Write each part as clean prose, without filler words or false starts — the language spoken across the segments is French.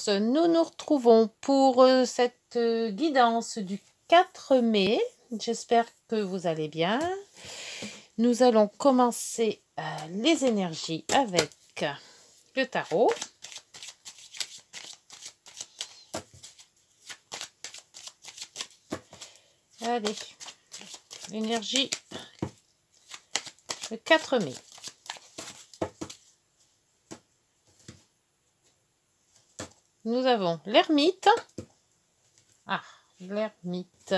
tous, nous nous retrouvons pour cette guidance du 4 mai. J'espère que vous allez bien. Nous allons commencer les énergies avec le tarot. Allez, l'énergie le 4 mai. Nous avons l'ermite. Ah, l'ermite.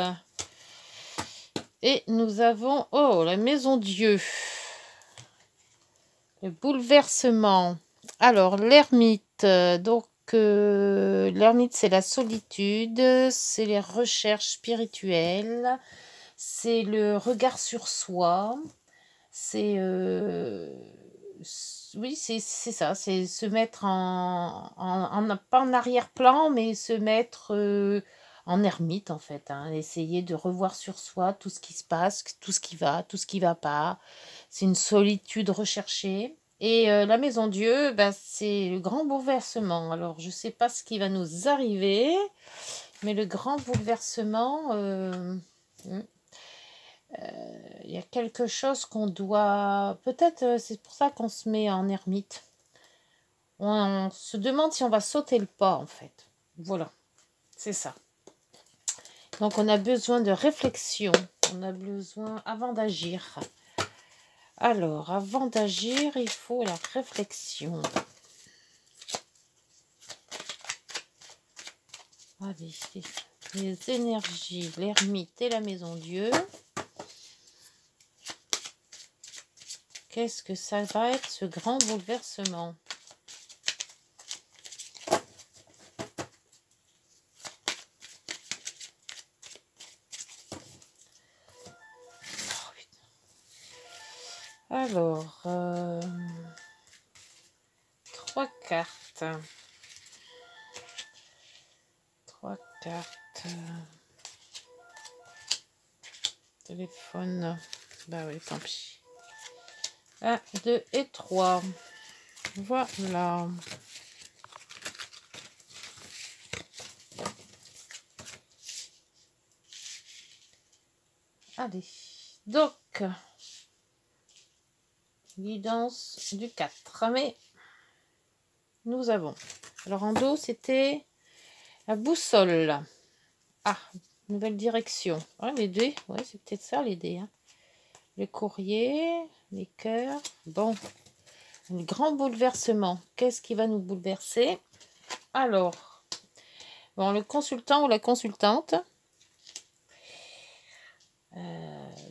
Et nous avons, oh, la maison Dieu. Le bouleversement. Alors, l'ermite. L'ermite, c'est la solitude, c'est les recherches spirituelles, c'est le regard sur soi, c'est... oui, c'est ça, c'est se mettre pas en arrière-plan, mais se mettre en ermite, en fait. Essayer de revoir sur soi tout ce qui se passe, tout ce qui va pas. C'est une solitude recherchée. Et la maison Dieu, c'est le grand bouleversement. Alors, je ne sais pas ce qui va nous arriver, mais le grand bouleversement, il y a quelque chose qu'on doit... Peut-être, c'est pour ça qu'on se met en ermite. On se demande si on va sauter le pas, en fait. Voilà, c'est ça. Donc, on a besoin de réflexion. On a besoin, avant d'agir... Alors, avant d'agir, il faut la réflexion. Allez, les énergies, l'ermite et la maison Dieu. Qu'est-ce que ça va être, ce grand bouleversement? Alors, 3 cartes. 3 cartes. Téléphone. Bah oui, tant pis. 1, 2 et 3. Voilà. Allez. Donc, guidance du 4 mai. Nous avons. Alors, en dos, c'était la boussole. Ah, nouvelle direction. Ah, les dés. Ouais, c'est peut-être ça, les dés. Le courrier, les cœurs. Bon, un grand bouleversement. Qu'est-ce qui va nous bouleverser? Alors, bon, le consultant ou la consultante.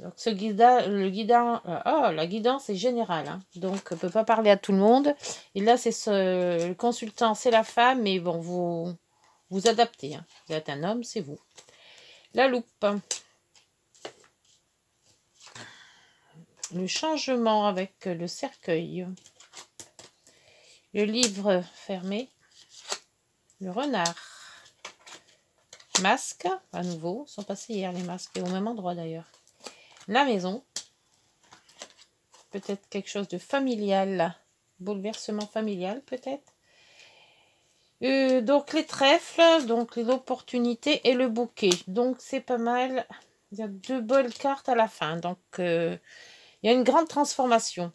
Donc, la guidance est générale. Donc, on ne peut pas parler à tout le monde. Et là, le consultant, c'est la femme. Mais bon, vous adaptez. Vous êtes un homme, c'est vous. La loupe. Le changement avec le cercueil. Le livre fermé. Le renard. Masque, à nouveau. Ils sont passés hier les masques. Et au même endroit d'ailleurs. La maison. Peut-être quelque chose de familial. Bouleversement familial peut-être. Donc les trèfles. Donc l'opportunité et le bouquet. Donc c'est pas mal. Il y a 2 bonnes cartes à la fin. Donc il y a une grande transformation.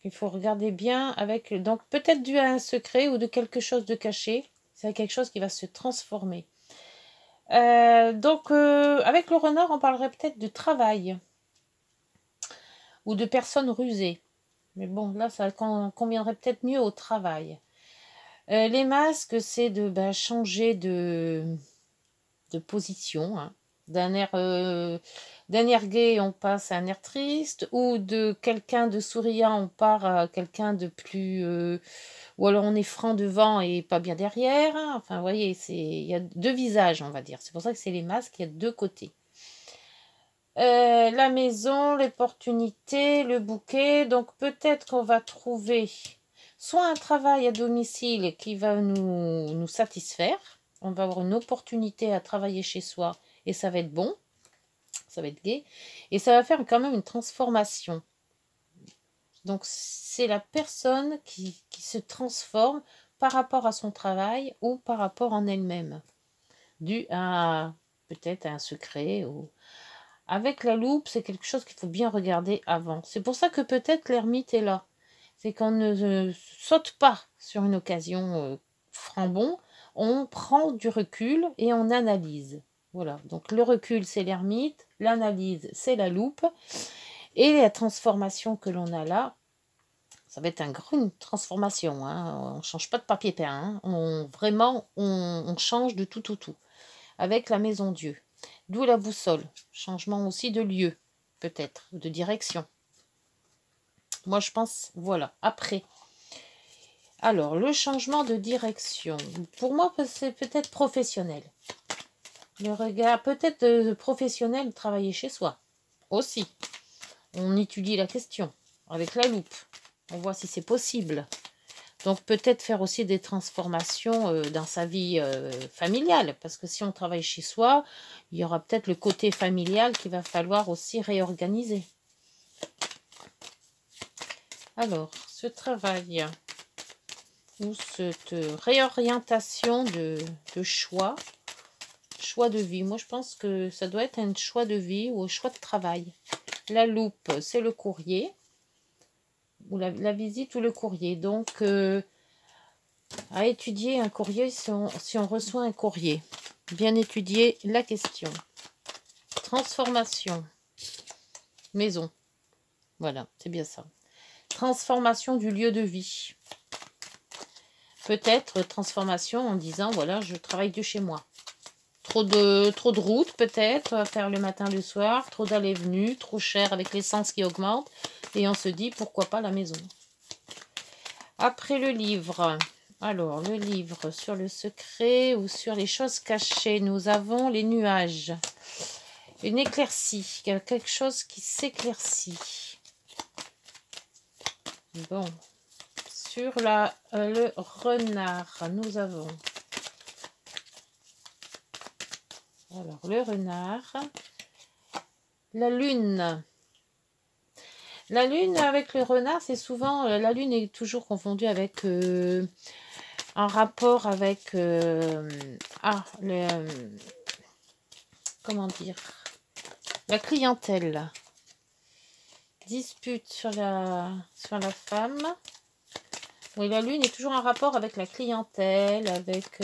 Il faut regarder bien avec... Donc peut-être dû à un secret ou de quelque chose de caché. C'est quelque chose qui va se transformer. Donc avec le renard, on parlerait peut-être de travail. Ou de personnes rusées. Mais bon, là, ça conviendrait peut-être mieux au travail. Les masques, c'est de changer de position. D'un air gai, on passe à un air triste. Ou de quelqu'un de souriant, on part à quelqu'un de plus... ou alors on est franc devant et pas bien derrière. Enfin, vous voyez, il y a 2 visages, on va dire. C'est pour ça que c'est les masques, il y a 2 côtés. La maison, l'opportunité, le bouquet. Donc peut-être qu'on va trouver soit un travail à domicile qui va nous satisfaire. On va avoir une opportunité à travailler chez soi et ça va être bon. Ça va être gai. Et ça va faire quand même une transformation. Donc c'est la personne qui se transforme par rapport à son travail ou par rapport en elle-même, dû à peut-être un secret. Ou... Avec la loupe, c'est quelque chose qu'il faut bien regarder avant. C'est pour ça que peut-être l'ermite est là. C'est qu'on ne saute pas sur une occasion frambon, on prend du recul et on analyse. Voilà, donc le recul c'est l'ermite, l'analyse c'est la loupe, et la transformation que l'on a là, ça va être une transformation, hein. On ne change pas de papier peint, hein. On change de tout, avec la maison Dieu. D'où la boussole, changement aussi de lieu, peut-être, de direction. Moi je pense, voilà, après... Alors, le changement de direction, pour moi, c'est peut-être professionnel. Le regard, peut-être professionnel, de travailler chez soi, aussi. On étudie la question avec la loupe. On voit si c'est possible. Donc, peut-être faire aussi des transformations dans sa vie familiale. Parce que si on travaille chez soi, il y aura peut-être le côté familial qu'il va falloir aussi réorganiser. Alors, ce travail... ou cette réorientation de choix de vie. Moi, je pense que ça doit être un choix de vie ou un choix de travail. La loupe, c'est le courrier, ou la visite ou le courrier. Donc, à étudier un courrier si on reçoit un courrier. Bien étudier la question. Transformation. Maison. Voilà, c'est bien ça. Transformation du lieu de vie. Peut-être transformation en disant, voilà, je travaille de chez moi. Trop de route peut-être, à faire le matin, le soir, trop d'allées-venues, trop cher avec l'essence qui augmente. Et on se dit, pourquoi pas la maison. Après le livre, alors le livre sur le secret ou sur les choses cachées, nous avons les nuages. Une éclaircie, quelque chose qui s'éclaircit. Bon. Sur le renard, nous avons alors le renard, la lune. La lune avec le renard, c'est souvent, la lune est toujours confondue avec en rapport avec comment dire, la clientèle. Dispute sur la femme. Oui, la lune est toujours en rapport avec la clientèle, avec...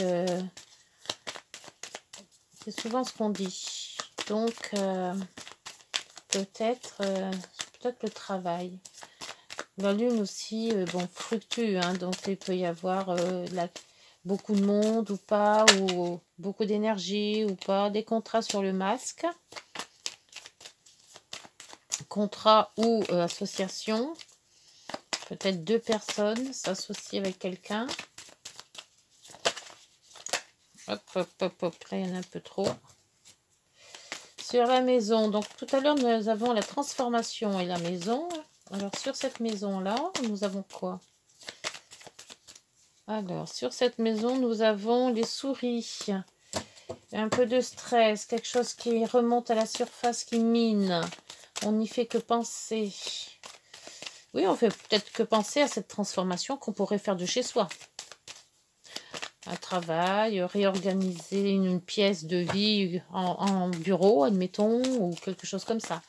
c'est souvent ce qu'on dit. Donc, peut-être le travail. La lune aussi, bon, fluctue, hein, donc il peut y avoir beaucoup de monde ou pas, ou beaucoup d'énergie ou pas, des contrats sur le masque. Contrat ou association. Peut-être 2 personnes s'associent avec quelqu'un. Hop, hop, hop, hop. Là, il y en a un peu trop. Sur la maison. Donc, tout à l'heure, nous avons la transformation et la maison. Alors, sur cette maison-là, nous avons quoi? Alors, sur cette maison, nous avons les souris. Un peu de stress. Quelque chose qui remonte à la surface, qui mine. On n'y fait que penser. Oui, on fait peut-être que penser à cette transformation qu'on pourrait faire de chez soi. Un travail, réorganiser une pièce de vie en bureau, admettons, ou quelque chose comme ça.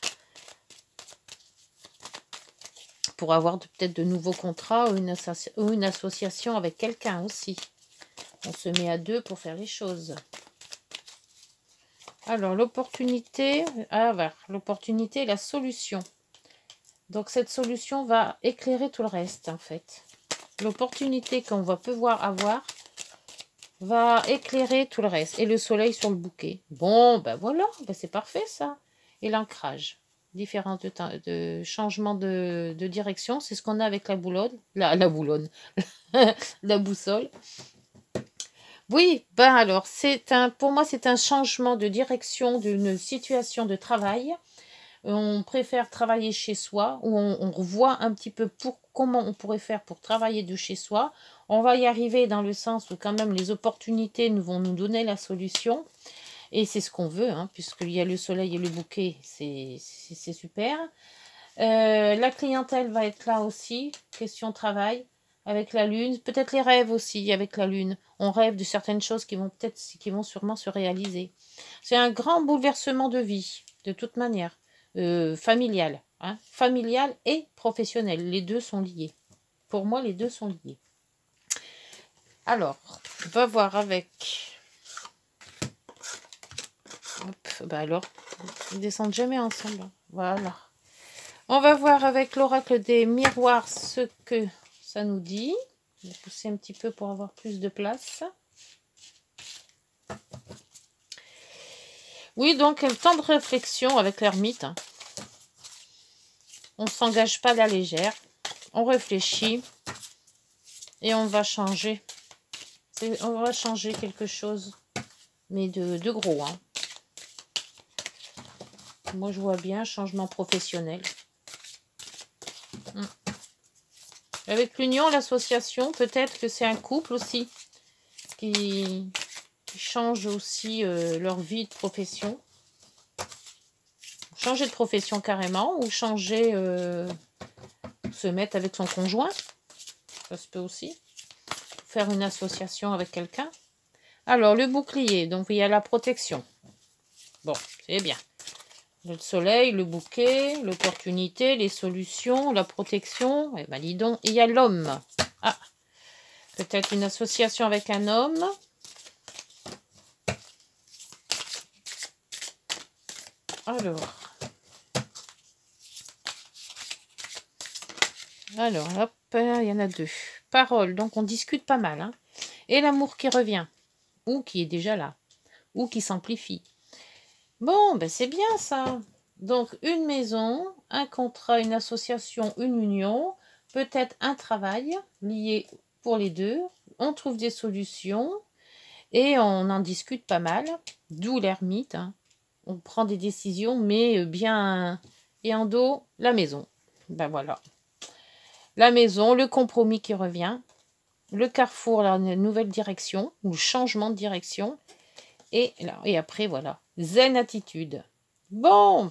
Pour avoir peut-être de nouveaux contrats ou une association avec quelqu'un aussi. On se met à 2 pour faire les choses. Alors, l'opportunité, l'opportunité et la solution. Donc, cette solution va éclairer tout le reste, en fait. L'opportunité qu'on va pouvoir avoir va éclairer tout le reste. Et le soleil sur le bouquet. Bon, ben voilà, ben c'est parfait, ça. Et l'ancrage. Différents de changements de direction. C'est ce qu'on a avec la boulonne. La boulonne. La boussole. Oui, ben alors, pour moi, c'est un changement de direction d'une situation de travail. On préfère travailler chez soi, ou on revoit un petit peu comment on pourrait faire pour travailler de chez soi. On va y arriver dans le sens où quand même les opportunités vont nous donner la solution. Et c'est ce qu'on veut, hein, puisqu'il y a le soleil et le bouquet, c'est super. La clientèle va être là aussi, question travail, avec la lune. Peut-être les rêves aussi avec la lune. On rêve de certaines choses qui vont sûrement se réaliser. C'est un grand bouleversement de vie, de toute manière. Familial. Hein, familial et professionnel. Les deux sont liés. Pour moi, les deux sont liés. Alors, on va voir avec... Hop, bah alors, ils descendent jamais ensemble. Voilà. On va voir avec l'oracle des miroirs ce que ça nous dit. Je vais pousser un petit peu pour avoir plus de place. Oui, donc un temps de réflexion avec l'ermite. Hein. On ne s'engage pas à la légère. On réfléchit. Et on va changer. On va changer quelque chose. Mais de gros. Hein. Moi, je vois bien changement professionnel. Avec l'union, l'association, peut-être que c'est un couple aussi qui changent aussi leur vie de profession. Changer de profession carrément ou changer, se mettre avec son conjoint. Ça se peut aussi. Faire une association avec quelqu'un. Alors, le bouclier, donc il y a la protection. Bon, c'est bien. Le soleil, le bouquet, l'opportunité, les solutions, la protection. Et ben dis donc, il y a l'homme. Ah, peut-être une association avec un homme. Alors, hop, il y en a deux. Parole, donc on discute pas mal. Hein. Et l'amour qui revient, ou qui est déjà là, ou qui s'amplifie. Bon, ben c'est bien ça. Donc, une maison, un contrat, une association, une union, peut-être un travail lié pour les deux. On trouve des solutions et on en discute pas mal, d'où l'ermite. Hein. On prend des décisions, mais bien... Et en dos, la maison. Ben voilà. La maison, le compromis qui revient, le carrefour, la nouvelle direction, ou le changement de direction. Et après, voilà. Zen attitude. Bon.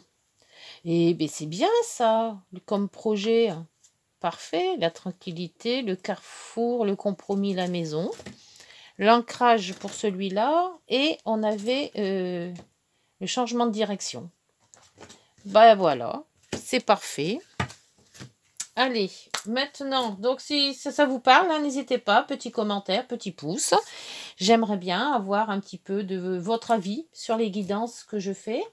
Et ben c'est bien ça, comme projet. Parfait. La tranquillité, le carrefour, le compromis, la maison. L'ancrage pour celui-là. Et on avait le changement de direction. Ben voilà. C'est parfait. Allez, maintenant, donc si ça vous parle, hein, n'hésitez pas, petit commentaire, petit pouce. J'aimerais bien avoir un petit peu de votre avis sur les guidances que je fais.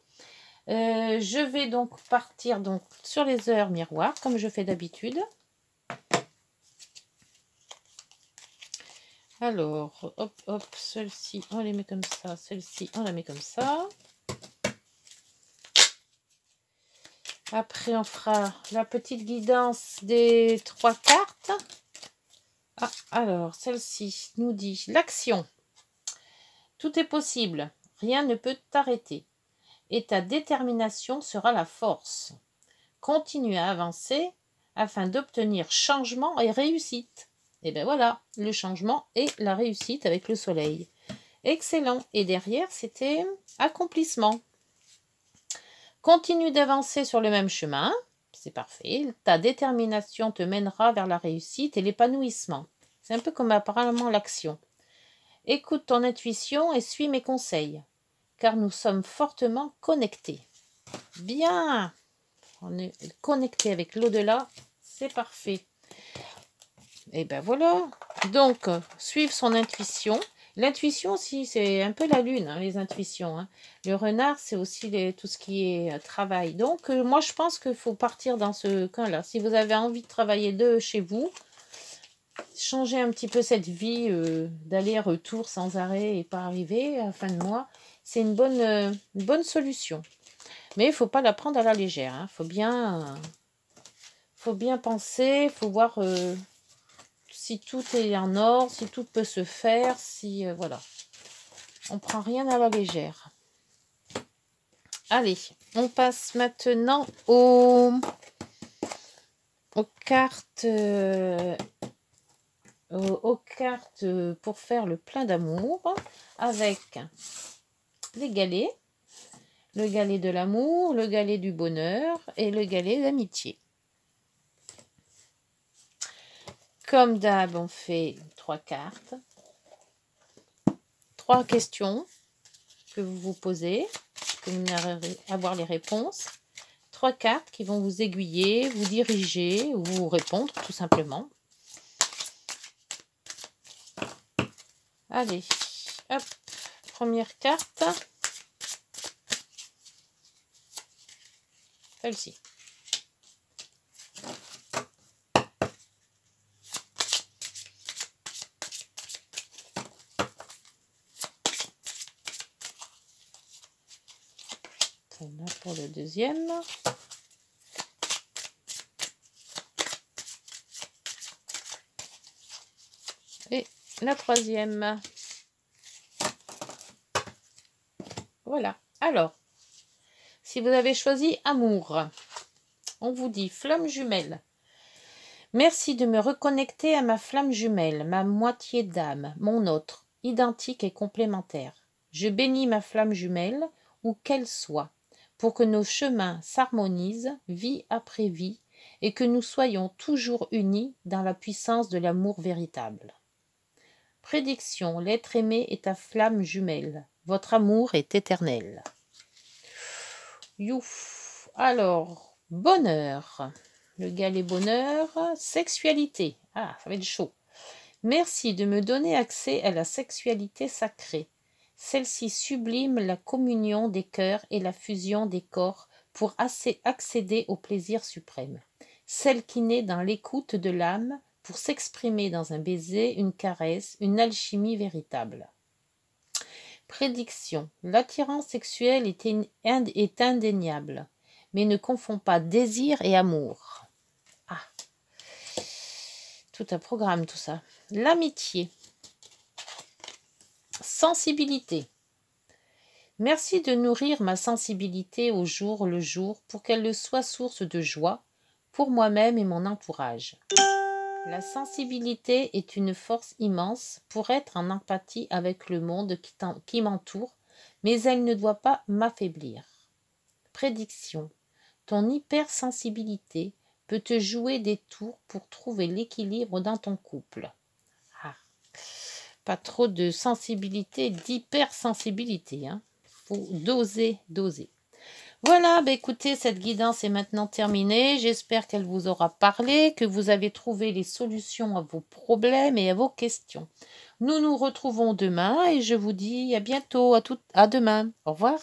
Je vais donc partir donc sur les heures miroirs, comme je fais d'habitude. Alors, hop, hop, celle-ci, on les met comme ça, celle-ci, on la met comme ça. Après, on fera la petite guidance des 3 cartes. Ah, alors, celle-ci nous dit l'action. Tout est possible, rien ne peut t'arrêter. Et ta détermination sera la force. Continue à avancer afin d'obtenir changement et réussite. Et bien voilà, le changement et la réussite avec le soleil. Excellent. Et derrière, c'était accomplissement. Continue d'avancer sur le même chemin. C'est parfait. Ta détermination te mènera vers la réussite et l'épanouissement. C'est un peu comme apparemment l'action. Écoute ton intuition et suis mes conseils, car nous sommes fortement connectés. Bien. On est connecté avec l'au-delà. C'est parfait. Et ben voilà. Donc, suivre son intuition. L'intuition aussi, c'est un peu la lune, hein, les intuitions. Hein. Le renard, c'est aussi tout ce qui est travail. Donc, moi, je pense qu'il faut partir dans ce cas-là. Si vous avez envie de travailler de chez vous, changer un petit peu cette vie d'aller-retour sans arrêt et pas arriver à la fin de mois, c'est une bonne solution. Mais il ne faut pas la prendre à la légère. Hein. Faut bien penser, il faut voir... si tout est en ordre, si tout peut se faire, si... voilà. On prend rien à la légère. Allez, on passe maintenant aux cartes... aux cartes pour faire le plein d'amour. Avec les galets. Le galet de l'amour, le galet du bonheur et le galet d'amitié. Comme d'hab, on fait 3 cartes. 3 questions que vous vous posez, que vous allez avoir les réponses. 3 cartes qui vont vous aiguiller, vous diriger ou vous répondre tout simplement. Allez, hop, première carte. Celle-ci. Celle-là pour le deuxième. Et la troisième. Voilà. Alors, si vous avez choisi amour, on vous dit flamme jumelle. Merci de me reconnecter à ma flamme jumelle, ma moitié d'âme, mon autre, identique et complémentaire. Je bénis ma flamme jumelle, où qu'elle soit, pour que nos chemins s'harmonisent vie après vie et que nous soyons toujours unis dans la puissance de l'amour véritable. Prédiction, l'être aimé est ta flamme jumelle. Votre amour est éternel. Youf. Alors, bonheur. Le galet bonheur, sexualité. Ah, ça va être chaud. Merci de me donner accès à la sexualité sacrée. Celle-ci sublime la communion des cœurs et la fusion des corps pour accéder au plaisir suprême. Celle qui naît dans l'écoute de l'âme pour s'exprimer dans un baiser, une caresse, une alchimie véritable. Prédiction. L'attirance sexuelle est indéniable, mais ne confond pas désir et amour. Ah, tout un programme tout ça. L'amitié. Sensibilité. Merci de nourrir ma sensibilité au jour le jour pour qu'elle soit source de joie pour moi-même et mon entourage. La sensibilité est une force immense pour être en empathie avec le monde qui m'entoure, mais elle ne doit pas m'affaiblir. Prédiction. Ton hypersensibilité peut te jouer des tours pour trouver l'équilibre dans ton couple. Ah, pas trop de sensibilité, d'hypersensibilité. Faut doser. Voilà, écoutez, cette guidance est maintenant terminée. J'espère qu'elle vous aura parlé, que vous avez trouvé les solutions à vos problèmes et à vos questions. Nous nous retrouvons demain et je vous dis à bientôt, à demain. Au revoir.